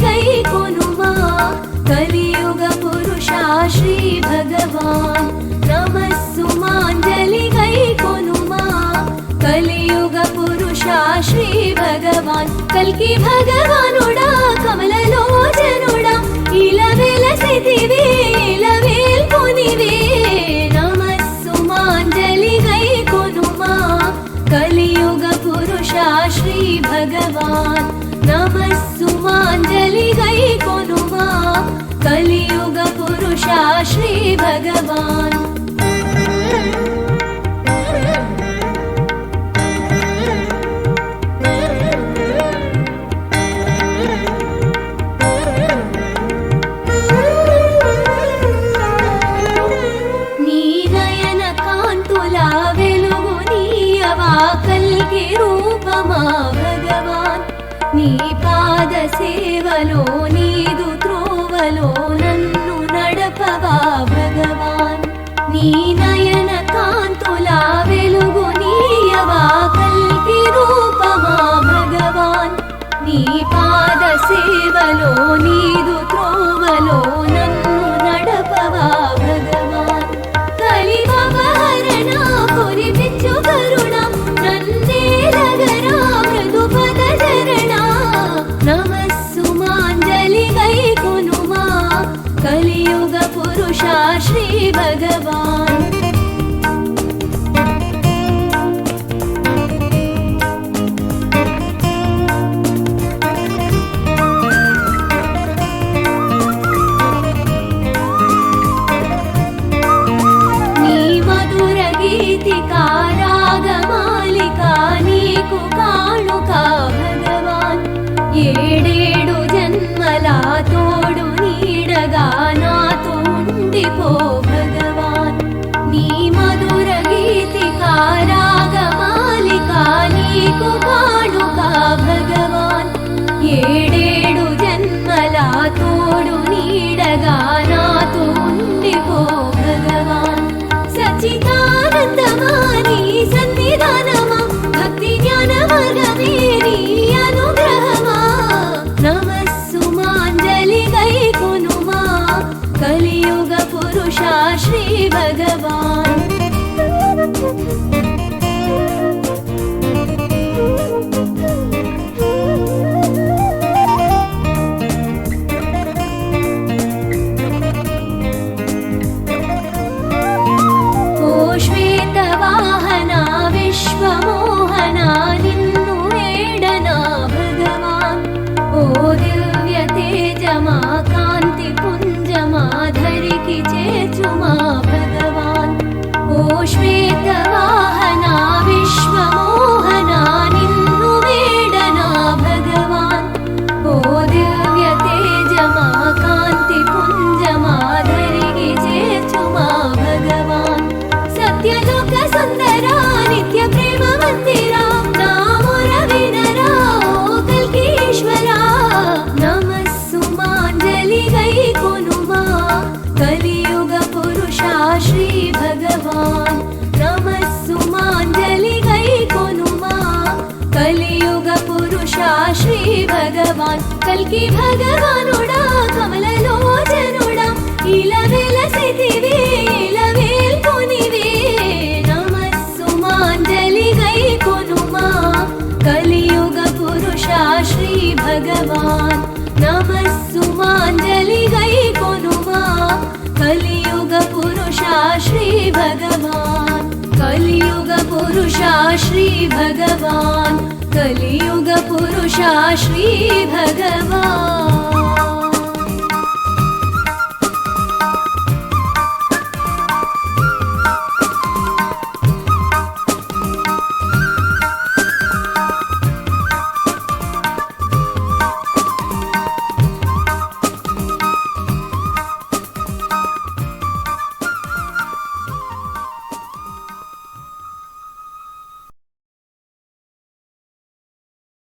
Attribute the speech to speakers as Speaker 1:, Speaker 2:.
Speaker 1: गैकोनुमा कलियुग पुरुषा श्री भगवान् नमः सुमाञ्जलि गैकोनुमा कलियुग पुरुषा श्री भगवान् कल्कि भगवानुडा कमललोचनुडा इलवेलसिदिवे इलवेल्पुनिवे नमः सुमाञ्जलि गैकोनुमा कलियुग पुरुषा श्री भगवान् नमः सुमाञ्जलि गैकोनुमा कलियुग पुरुषा श्री भगवान् नी नयन कान्तुला वेलुगु नीयवा कल्कि रूपमा भगवान् नी पाद सेवलो नीदु त्रोवलो नन्नु नडपवा भगवान् नी नयन कान्तुला वेलुगु नीयवा कल्कि रूपमा भगवान् नी पाद सेवलो नीदु त्रोवलो नन्नु नडपवा भगवान् कलिभवहरणा कुरिपिंचु करुणा नन्नेलगरा मृदुपद चरणा नमः सुमाञ्जलि गैकोनुमा कलियुग पुरुषा श्री भगवान् नी मधुर गीतिका रागमालिका नीकु काणुका भगवान् ఏడేడు జన్మల తోడు నీడగా నాతో ఉండిపో భగవాన్ నీ మధుర గీతికా రాగమాలికా నీకు కాణుకా భగవాన్ ఏడేడు జన్మల తోడు నీడగా నాతో ఉండిపో భగవాన్ సచ్చిదానందమా నీ సన్నిధానమా భక్తి జ్ఞాన మార్గమే నీ అనుగ్రహమా नमः सुमाञ्जलि गैकोनुमा कलियुग पुरुषा श्री भगवान् ओ श्वेतवाहना विश्वमोहना निन्नु वेडना भगवान् ओ दिव्य तेजमा कांति पुंजमा धरिकी चेचुमा भगवान् ओ श्वेतवाहना विश्वमोहना निन्नु वेडना भगवान् ओ दिव्य तेजमा कांति पुंजमा धरिकी चेचुमा भगवान् सत्यलोक सुंदरा नित्य प्रेम मंदिरा नामुर विनरा ओ कल्कीश्वरा नमः सुमाञ्जलि गैकोनुमा कलियुग पुरुषा श्री भगवान् नमः सुमाञ्जलि गैकोनुमा कलियुग पुरुषा श्री भगवान् कल्कि भगवानुडा कमललोचनुडा इलवेलसिदिवे इलवेल्पुनिवे नमः सुमाञ्जलि गैकोनुमा कलियुग पुरुषा श्री भगवान् नमः सुमाञ्जलि गैकोनुमा कलियुग पुरुषा श्री भगवान् कलियुग पुरुषा श्री भगवान् कलियुग पुरुषा श्री भगवान्।